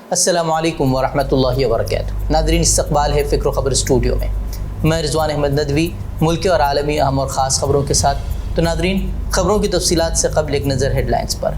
अस्सलामु अलैकुम वरहमतुल्लाहि वबरकातुहू। नादरीन, इस्तक़बाल है फ़िक्र ख़बर स्टूडियो में। मैं रिज़वान अहमद नदवी मुल्क और आलमी अहम और ख़ास ख़बरों के साथ। तो नादरीन, ख़बरों की तफसीलात से कबल एक नज़र हेडलाइंस पर।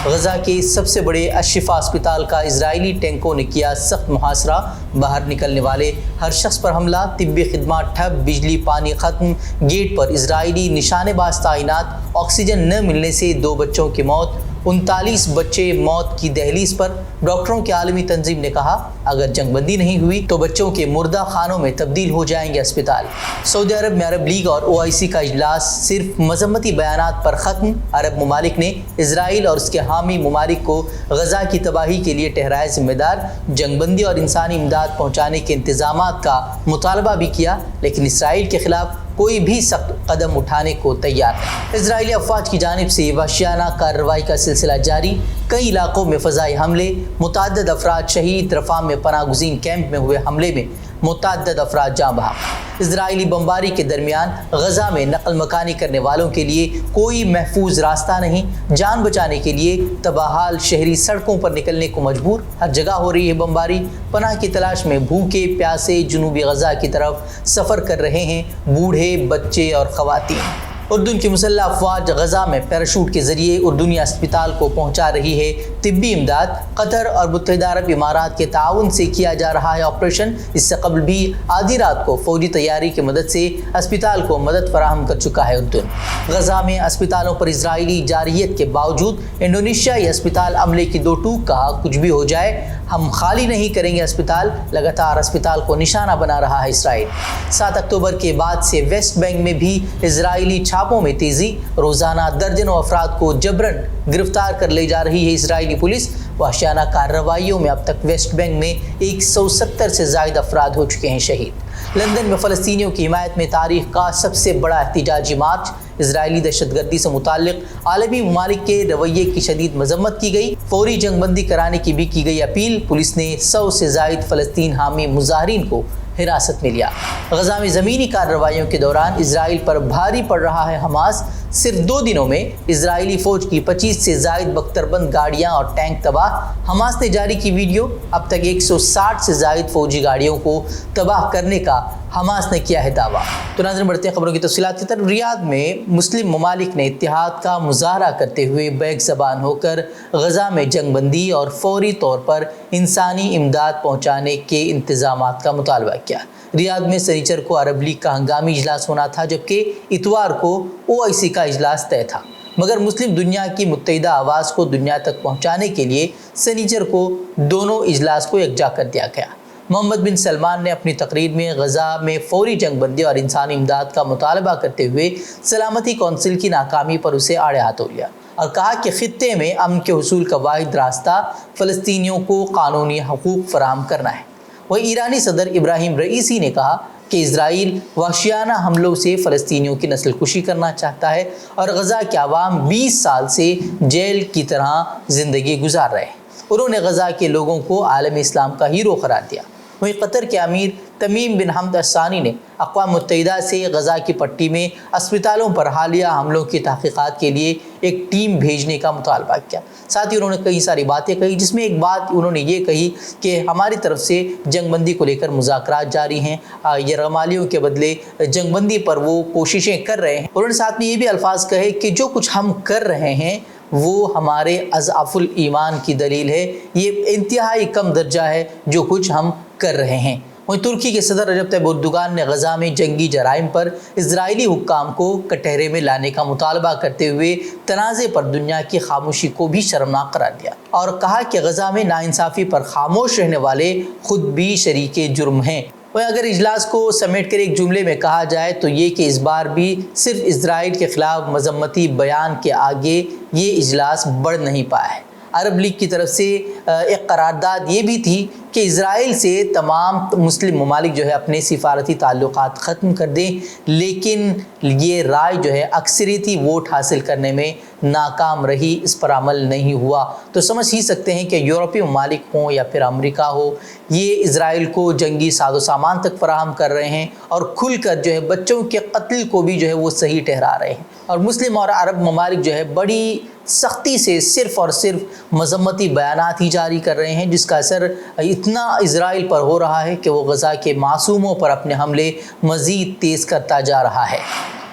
गज़ा के सबसे बड़े अशिफा अस्पताल का इजरायली टैंकों ने किया सख्त मुहासरा, बाहर निकलने वाले हर शख्स पर हमला, तिब्बी खिदमात ठप, बिजली पानी ख़त्म, गेट पर इजरायली निशानेबाज तैनात, ऑक्सीजन न मिलने से 2 बच्चों की मौत, 39 बच्चे मौत की दहलीज पर। डॉक्टरों की आलमी तंजीम ने कहा अगर जंगबंदी नहीं हुई तो बच्चों के मुर्दा खानों में तब्दील हो जाएंगे अस्पताल। सऊदी अरब में अरब लीग और OIC का इजलास सिर्फ मजम्मती बयानात पर ख़त्म। अरब ममालिक ने इसराइल और उसके हामी ममालिक को गज़ा की तबाही के लिए ठहराया जिम्मेदार, जंगबंदी और इंसानी इमदाद पहुँचाने के इंतज़ामात का मुतालबा भी किया, लेकिन इसराइल के खिलाफ कोई भी सख्त कदम उठाने को तैयार नहीं। इजरायली अफवाज की जानिब से वहशियाना कार्रवाई का सिलसिला जारी, कई इलाकों में फ़ज़ाई हमले, मुतअद्दिद अफराद शहीद। रफ़ा में पनाह गुज़ीन कैंप में हुए हमले में मुतअद्दिद अफराद जाँ बहक। इजरायली बमबारी के दरमियान गज़ा में नकल मकानी करने वालों के लिए कोई महफूज रास्ता नहीं, जान बचाने के लिए तबाहाल शहरी सड़कों पर निकलने को मजबूर। हर जगह हो रही है बमबारी, पनाह की तलाश में भूखे प्यासे जनूबी गज़ा की तरफ सफ़र कर रहे हैं बूढ़े, बच्चे और ख़वातीन। उर्दून की मुसल्लह अफवाज गज़ा में पैराशूट के ज़रिए उर्दूनी अस्पताल को पहुँचा रही है तिब्बी इमदाद। कतर और मुत्तहिदा अरब इमारात के ताउन से किया जा रहा है ऑपरेशन। इससे कबल भी आधी रात को फ़ौजी तैयारी की मदद से अस्पताल को मदद फराहम कर चुका है उर्दून। गज़ा में अस्पतालों पर इजरायली जारियत के बावजूद इंडोनेशियाई अस्पताल अमले की 2 टूक कहा कुछ भी हो जाए हम खाली नहीं करेंगे अस्पताल। लगातार अस्पताल को निशाना बना रहा है इसराइल। 7 अक्टूबर के बाद से वेस्ट बैंक में भी इजरायली छापों में तेज़ी, रोज़ाना दर्जनों अफराद को जबरन गिरफ्तार कर ले जा रही है इजरायली पुलिस। वहशियाना कार्रवाइयों में अब तक वेस्ट बैंक में 170 से ज़ायद अफराद हो चुके हैं शहीद। लंदन में फ़लस्तीनियों की हिमायत में तारीख़ का सबसे बड़ा एहतिजाजी मार्च। इजरायली दहशतगर्दी से मुताल्लिक़ आलमी ममालिक के रवैये की शदीद मजम्मत की गई, फौरी जंगबंदी कराने की भी की गई अपील। पुलिस ने 100 से ज़ायद फ़लस्तीन हामी मुजाहिरीन को हिरासत में लिया। गज़ा में ज़मीनी कार्रवाइयों के दौरान इसराइल पर भारी पड़ रहा है हमास। सिर्फ 2 दिनों में इजरायली फ़ौज की 25 से ज़ायद बख्तरबंद गाड़ियाँ और टैंक तबाह। हमास ने जारी की वीडियो, अब तक 160 से ज़ायद फ़ौजी गाड़ियों को तबाह करने का हमास ने किया है दावा। तो नाज़रीन, बढ़ते हैं खबरों की तफसीलात की तरफ। रियाद में मुस्लिम ममालिक ने इत्तिहाद का मुजाहरा करते हुए बैक ज़बान होकर गज़ा में जंगबंदी और फौरी तौर पर इंसानी इमदाद पहुँचाने के इंतज़ामात का मुतालबा किया। रियाद में सनीचर को अरब लीग का हंगामी इजलास होना था, जबकि इतवार को OIC का इजलास तय था, मगर मुस्लिम दुनिया की मुत्तहिदा आवाज़ को दुनिया तक पहुँचाने के लिए सनीचर को दोनों इजलास को यकजा कर दिया गया। मोहम्मद बिन सलमान ने अपनी तकरीर में गज़ा में फ़ौरी जंगबंदी और इंसानी इमदाद का मुतालबा करते हुए सलामती कौंसिल की नाकामी पर उसे आड़े हाथों लिया और कहा कि ख़ित्ते में अमन के हुसूल का वाहिद रास्ता फ़लस्तीनियों को कानूनी हकूक़ फराहम करना है। वहीं ईरानी सदर इब्राहिम रईसी ने कहा कि इजराइल वहशियाना हमलों से फ़लस्तीनियों की नस्ल कुशी करना चाहता है और गज़ा के अवाम 20 साल से जेल की तरह ज़िंदगी गुजार रहे हैं। उन्होंने गज़ा के लोगों को आलमी इस्लाम का हीरो करार दिया। वहीं कतर के अमीर तमीम बिन हमद अस्सानी ने अक़वाम मुत्तहिदा से गज़ा की पट्टी में अस्पतालों पर हालिया हमलों की तहक़ीक़ात के लिए एक टीम भेजने का मुतालबा किया। साथ ही उन्होंने कई सारी बातें कही, जिसमें एक बात उन्होंने ये कही कि हमारी तरफ से जंगबंदी को लेकर मुज़ाकरात जारी हैं, यरगमालियों के बदले जंगबंदी पर वो कोशिशें कर रहे हैं। उन्होंने साथ में ये भी अल्फाज कहे कि जो कुछ हम कर रहे हैं वो हमारे अज़अफ़ुल ईमान की दलील है, ये इंतहाई कम दर्जा है जो कुछ हम कर रहे हैं। वहीं तुर्की के सदर रजब तैयब एर्दोगान ने गज़ा में जंगी जराइम पर इजरायली हुक्काम को कटहरे में लाने का मुतालबा करते हुए तनाज़े पर दुनिया की खामोशी को भी शर्मनाक करार दिया और कहा कि गज़ा में नाइंसाफ़ी पर खामोश रहने वाले खुद भी शरीके जुर्म हैं। वहीं अगर इजलास को समेट कर एक जुमले में कहा जाए तो ये कि इस बार भी सिर्फ इजराइल के ख़िलाफ़ मजम्मती बयान के आगे ये इजलास बढ़ नहीं पाया है। अरब लीग की तरफ से एक करारदाद ये भी थी کہ اسرائیل سے تمام مسلم ممالک جو ہے اپنے سفارتی تعلقات ختم کر دیں، لیکن یہ رائے جو ہے اکثریتی ووٹ حاصل کرنے میں ناکام رہی، اس پر عمل نہیں ہوا۔ تو سمجھ ہی سکتے ہیں کہ یورپی ممالک ہوں یا پھر امریکہ ہو، یہ اسرائیل کو جنگی ساز و سامان تک فراہم کر رہے ہیں اور کھل کر جو ہے بچوں کے قتل کو بھی جو ہے وہ صحیح ٹھہرا رہے ہیں، اور مسلم اور عرب ممالک جو ہے بڑی سختی سے صرف اور صرف مذمتی بیانات ہی جاری کر رہے ہیں، جس کا اثر اتنا اسرائیل پر ہو رہا ہے کہ وہ غزہ کے معصوموں پر اپنے حملے مزید تیز کرتا جا رہا ہے۔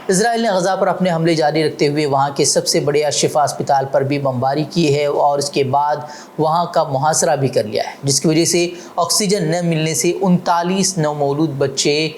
اسرائیل نے غزہ پر اپنے حملے جاری رکھتے ہوئے وہاں کے سب سے بڑے الشفا اسپتال پر بھی بمباری کی ہے اور اس کے بعد وہاں کا محاصرہ بھی کر لیا ہے، جس کی وجہ سے آکسیجن نہ ملنے سے 39 نومولود بچے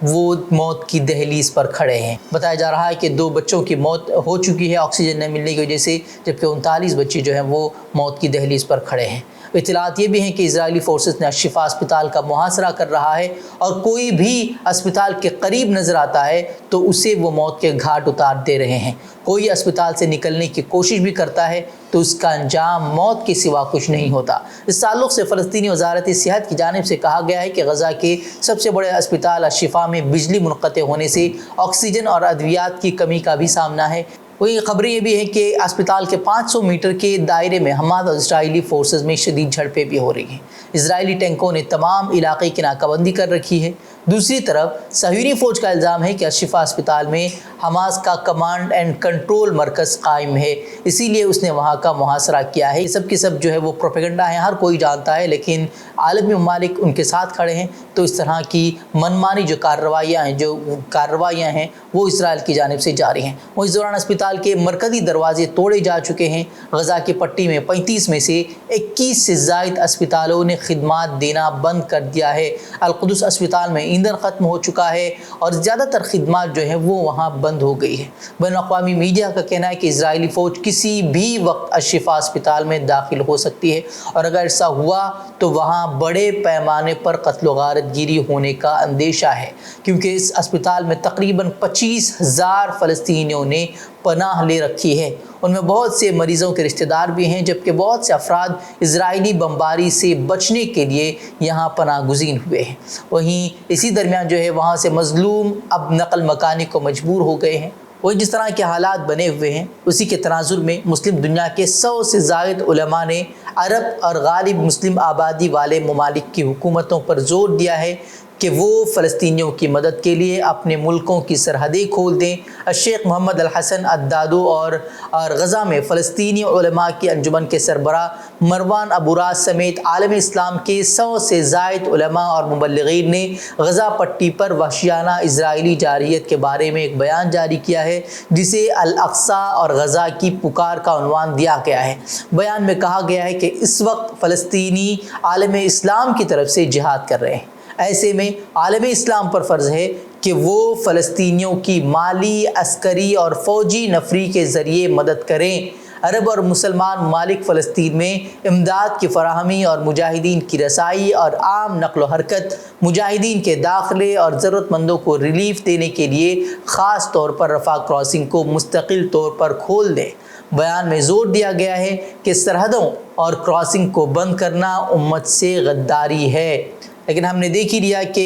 وہ موت کی دہلیز پر کھڑے ہیں۔ بتایا جا رہا ہے کہ 2 بچوں کی موت ہو چکی ہے آکسیجن نہ ملنے کی وجہ سے، جبکہ 39 بچے جو ہیں وہ موت کی دہلیز پر کھڑے ہیں۔ اطلاعات یہ بھی ہیں کہ اسرائیلی فورسز نے الشفا اسپتال کا محاصرہ کر رہا ہے، اور کوئی بھی اسپتال کے قریب نظر آتا ہے تو اسے وہ موت کے گھاٹ اتار دے رہے ہیں۔ کوئی اسپتال سے نکلنے کی کوشش بھی کرتا ہے تو اس کا انجام موت کے سوا کچھ نہیں ہوتا۔ اس تعلق سے فلسطینی وزارت صحت کی جانب سے کہا گیا ہے کہ غزہ کے سب سے بڑے اسپتال الشفا میں بجلی منقطع ہونے سے آکسیجن اور ادویات کی کمی کا بھی سامنا ہے۔ وہی خبریں یہ بھی ہیں کہ اسپتال کے 500 میٹر کے دائرے میں حماس اور اسرائیلی فورسز میں شدید جھڑپیں بھی ہو رہی ہیں۔ اسرائیلی ٹینکوں نے تمام علاقے کی ناکہ بندی کر رکھی ہے۔ دوسری طرف صہیونی فوج کا الزام ہے کہ الشفا اسپتال میں حماس کا کمانڈ اینڈ کنٹرول مرکز قائم ہے، اسی لیے اس نے وہاں کا محاصرہ کیا ہے۔ یہ سب کی سب جو ہے وہ پروپیگنڈا ہے، ہر کوئی جانتا ہے، لیکن عالمی ممالک ان کے ساتھ کھڑے ہیں، تو اس طرح کی منمانی جو کارروائیاں ہیں وہ اسرائیل کی جانب سے جاری ہیں۔ وہ اس دوران اسپتال کے مرکزی دروازے توڑے جا چکے ہیں۔ غزہ کی پٹی میں 35 میں سے 21 سے زائد اسپتالوں نے خدمات دینا بند کر دیا ہے۔ القدس اسپتال میں ایندھن ختم ہو چکا ہے اور زیادہ تر خدمات جو ہیں وہ وہاں بند ہو گئی ہے۔ بین الاقوامی میڈیا کا کہنا ہے کہ اسرائیلی فوج کسی بھی وقت الشفا اسپتال میں داخل ہو سکتی ہے، اور اگر ایسا ہوا تو وہاں بڑے پیمانے پر قتل و غارت گیری ہونے کا اندیشہ ہے، کیونکہ اس اسپتال میں تقریباً 25,000 فلسطینیوں نے پناہ لے رکھی ہے۔ ان میں بہت سے مریضوں کے رشتہ دار بھی ہیں، جبکہ بہت سے افراد اسرائیلی بمباری سے بچنے کے لیے یہاں پناہ گزین ہوئے ہیں۔ وہیں اسی درمیان جو ہے وہاں سے مظلوم اب نقل مکانی کو مجبور ہو گئے ہیں۔ وہ جس طرح کے حالات بنے ہوئے ہیں، اسی کے تناظر میں مسلم دنیا کے 100 سے زائد علماء نے عرب اور غالب مسلم آبادی والے ممالک کی حکومتوں پر زور دیا ہے کہ وہ فلسطینیوں کی مدد کے لیے اپنے ملکوں کی سرحدیں کھول دیں۔ الشیخ محمد الحسن الدادو اور غزہ میں فلسطینی علماء کی انجمن کے سربراہ مروان ابو راس سمیت عالم اسلام کے 100 سے زائد علماء اور مبلغین نے غزہ پٹی پر وحشیانہ اسرائیلی جارحیت کے بارے میں ایک بیان جاری کیا ہے، جسے الاقصی اور غزہ کی پکار کا عنوان دیا گیا ہے۔ بیان میں کہا گیا ہے کہ اس وقت فلسطینی عالم اسلام کی طرف سے جہاد کر رہے ہیں، ایسے میں عالم اسلام پر فرض ہے کہ وہ فلسطینیوں کی مالی، عسکری اور فوجی نفری کے ذریعے مدد کریں۔ عرب اور مسلمان ممالک فلسطین میں امداد کی فراہمی اور مجاہدین کی رسائی اور عام نقل و حرکت، مجاہدین کے داخلے اور ضرورت مندوں کو ریلیف دینے کے لیے خاص طور پر رفح کراسنگ کو مستقل طور پر کھول دیں۔ بیان میں زور دیا گیا ہے کہ سرحدوں اور کراسنگ کو بند کرنا امت سے غداری ہے۔ لیکن ہم نے دیکھ ہی لیا کہ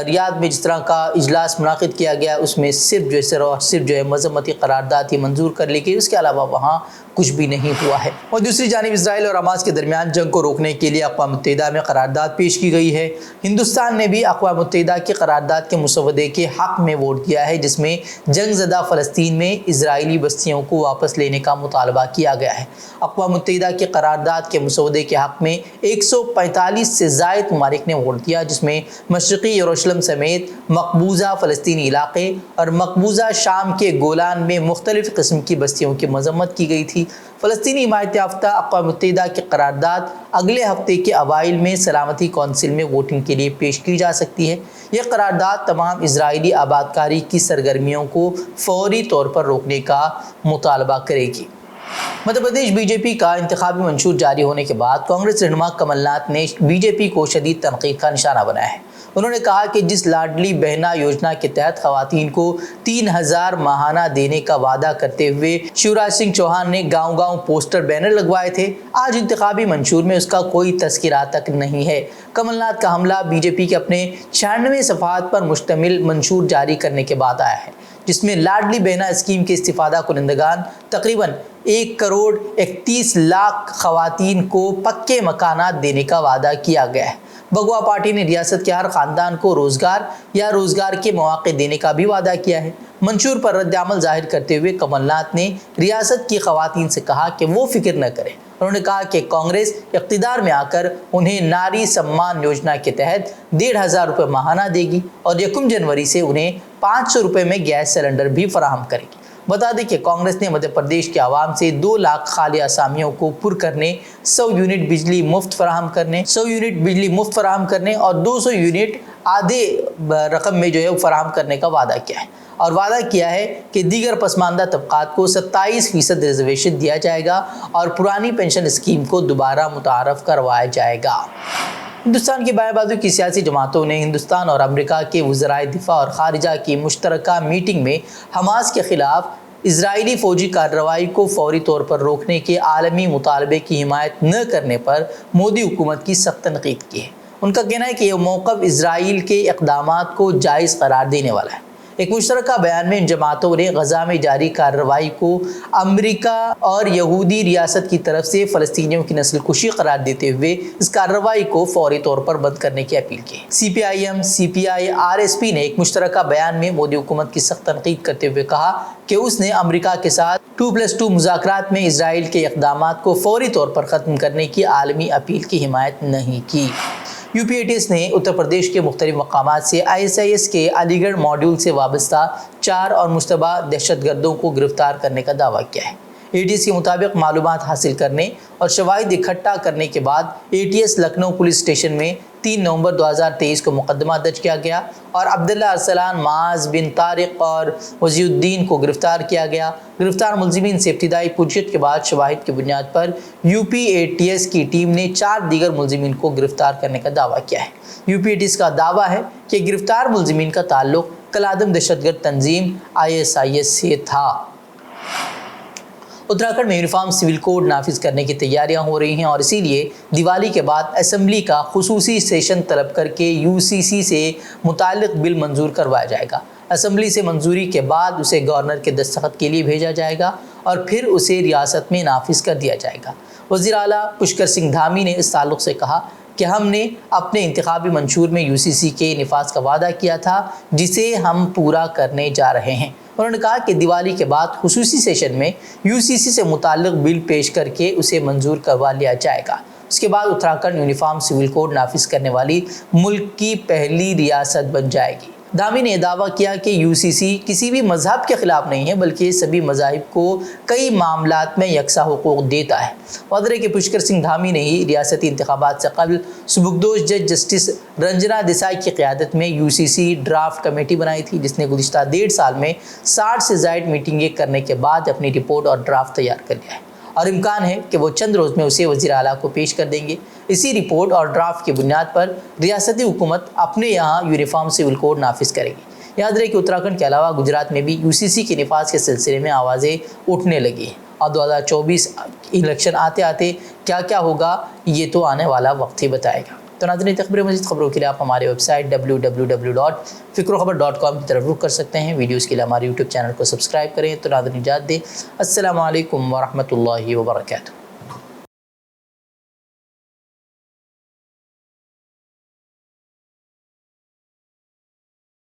ریاض میں جس طرح کا اجلاس منعقد کیا گیا، اس میں صرف مذمتی قرارداد ہی منظور کر لی گئی، اس کے علاوہ وہاں کچھ بھی نہیں ہوا ہے۔ اور دوسری جانب اسرائیل اور حماس کے درمیان جنگ کو روکنے کے لیے اقوام متحدہ میں قرارداد پیش کی گئی ہے۔ ہندوستان نے بھی اقوام متحدہ کی قرارداد کے مسودے کے حق میں ووٹ دیا ہے، جس میں جنگ زدہ فلسطین میں اسرائیلی بستیوں کو واپس لینے کا مطالبہ کیا گیا ہے۔ اقوام متحدہ کی قرارداد کے مسودے کے حق میں 145 سے زائد ممالک نے ووٹ دیا، جس میں مشرقی یروشلم سمیت مقبوضہ فلسطینی علاقے اور مقبوضہ شام کے گولان میں مختلف قسم کی بستیوں کی مذمت کی گئی تھی۔ فلسطینی حمایت یافتہ اقوام متحدہ کی قرارداد اگلے ہفتے کے اوائل میں سلامتی کونسل میں ووٹنگ کے لیے پیش کی جا سکتی ہے۔ یہ قرارداد تمام اسرائیلی آبادکاری کی سرگرمیوں کو فوری طور پر روکنے کا مطالبہ کرے گی۔ मध्य प्रदेश बीजेपी का इंतखाबी मंशूर जारी होने के बाद कांग्रेस रहनुमा कमल नाथ ने बीजेपी को शदीद तनकीद का निशाना बनाया है। उन्होंने कहा कि जिस लाडली बहना योजना के तहत खवातीन को 3000 माहाना देने का वादा करते हुए शिवराज सिंह चौहान ने गांव-गांव पोस्टर बैनर लगवाए थे, आज इंतखाबी मंशूर में उसका कोई तस्किरा तक नहीं है। कमलनाथ का हमला बीजेपी के अपने 96 सफ़हात पर मुश्तमिल मंशूर जारी करने के बाद आया है, जिसमें लाडली बहना स्कीम के इस्तिफादा कुनिंदगान तकरीबन 1,31,00,000 खवातीन को पक्के मकानात देने का वादा किया गया है। बगवा पार्टी ने रियासत के हर खानदान को रोज़गार या रोज़गार के मौके देने का भी वादा किया है। मंशूर पर रद्द-ए-अमल जाहिर करते हुए कमलनाथ ने रियासत की खवातीन से कहा कि वो फिक्र न करें। उन्होंने कहा कि कांग्रेस इक़्तिदार में आकर उन्हें नारी सम्मान योजना के तहत 1,500 रुपये माहाना देगी और 1 जनवरी से उन्हें 500 रुपये में गैस सिलेंडर भी फराहम करेगी। बता दें कि कांग्रेस ने मध्य प्रदेश के आवाम से 2 लाख खाली असामियों को पुर करने, 100 यूनिट बिजली मुफ्त फराहम करने और 200 यूनिट आधे रकम में फराहम करने का वादा किया है और वादा किया है कि दीगर पसमानदा तबकात को 27% रिजर्वेशन दिया जाएगा और पुरानी पेंशन स्कीम को दोबारा मुतारफ़ करवाया जाएगा। हिंदुस्तान की बाएं बाजू की सियासी जमातों ने हिंदुस्तान और अमेरिका के वज़राए दिफा और खारिजा की मुश्तरका मीटिंग में हमास के ख़िलाफ़ इजरायली फ़ौजी कार्रवाई को फौरी तौर पर रोकने के आलमी मुतालबे की हिमायत न करने पर मोदी हुकूमत की सख्त तनकीद की है। उनका कहना है कि यह मौक़िफ़ इजराइल के इक़दामात को जायज़ करार देने वाला है। एक मुश्तरका बयान में इन जमातों ने गज़ा में जारी कार्रवाई को अमेरिका और यहूदी रियासत की तरफ से फ़लस्तीनियों की नस्ल कुशी करार देते हुए इस कार्रवाई को फौरी तौर पर बंद करने की अपील की। CPIM, CPI, RSP ने एक मुश्तरका बयान में मोदी हुकूमत की सख्त तनकीद करते हुए कहा कि उसने अमेरिका के साथ 2+2 मुज़ाकरात में इजराइल के इक़दामात को फौरी तौर पर ख़त्म करने की आलमी अपील की हिमायत नहीं की। UPATS ने उत्तर प्रदेश के मुख्तलिफ मकामात से ISIS के अलीगढ़ मॉड्यूल से वाबस्ता 4 और मुश्तबा दहशतगर्दों को गिरफ्तार करने का दावा किया है। ATS के मुताबिक मालूमात हासिल करने और शवाहिद इकट्ठा करने के बाद ATS लखनऊ पुलिस स्टेशन में 3 नवंबर 2023 को मुकदमा दर्ज किया गया और अब्दुल्ला अरसलान, माज बिन तारिक और वजीउद्दीन को गिरफ्तार किया गया। गिरफ्तार मुलजिमीन से इब्तिदाई पूछताछ के बाद शवाहिद की बुनियाद पर UPATS की टीम ने 4 दीगर मुलजिमीन को गिरफ्तार करने का दावा किया है। UPATS का दावा है कि गिरफ्तार मुलजिमीन का ताल्लुक कलादम दहशतगर्द तंजीम ISIS से था। उत्तराखंड में यूनिफॉर्म सिविल कोड नाफिज करने की तैयारियां हो रही हैं और इसीलिए दिवाली के बाद असेंबली का खुसूसी सेशन तलब करके UCC से मुताल्लिक बिल मंजूर करवाया जाएगा। असेंबली से मंजूरी के बाद उसे गवर्नर के दस्तखत के लिए भेजा जाएगा और फिर उसे रियासत में नाफिज कर दिया जाएगा। वज़ीर आला पुष्कर सिंह धामी ने इस ताल्लुक़ से कहा कि हमने अपने इंतखाबी मंशूर में UCC के निफाज का वादा किया था, जिसे हम पूरा करने जा रहे हैं। उन्होंने कहा कि दिवाली के बाद खुसूसी सेशन में UCC से मुताल्लिक बिल पेश करके उसे मंजूर करवा लिया जाएगा। उसके बाद उत्तराखंड यूनिफॉर्म सिविल कोड नाफिज करने वाली मुल्क की पहली रियासत बन जाएगी। धामी ने दावा किया कि UCC किसी भी मज़हब के ख़िलाफ़ नहीं है, बल्कि सभी मज़ाहिब को कई मामलात में यकसा हुकूक देता है। वज़ीर के पुष्कर सिंह धामी ने ही रियासती इंतखाबात से कबल सुबुकदोश जज जस्टिस रंजना देसाई की क़यादत में UCC ड्राफ्ट कमेटी बनाई थी, जिसने गुज़िश्ता 1.5 साल में 60 से ज़ायद मीटिंगें करने के बाद अपनी रिपोर्ट और ड्राफ्ट तैयार कर लिया है और इम्कान है कि वो चंद रोज़ में उसे वज़ीर आला को पेश कर देंगे। इसी रिपोर्ट और ड्राफ्ट की बुनियाद पर रियासती हुकूमत अपने यहाँ यूनिफॉर्म सिविल कोड नाफिज करेगी। याद रहे कि उत्तराखंड के अलावा गुजरात में भी UCC के निफाज के सिलसिले में आवाज़ें उठने लगी हैं और 2024 इलेक्शन आते आते क्या क्या होगा ये तो आने वाला वक्त ही बताएगा। तो नाज़रीन, तकरीर मज़ीद खबरों के लिए आप हमारे वेबसाइट www.fikrokhbar.com की तरफ रुख कर सकते हैं। वीडियोज़ के लिए हमारे YouTube चैनल को सब्सक्राइब करें। तो नाज़रीन, इजाज़त दें। अस्सलामु अलैकुम व रहमतुल्लाहि व बरकातुहू।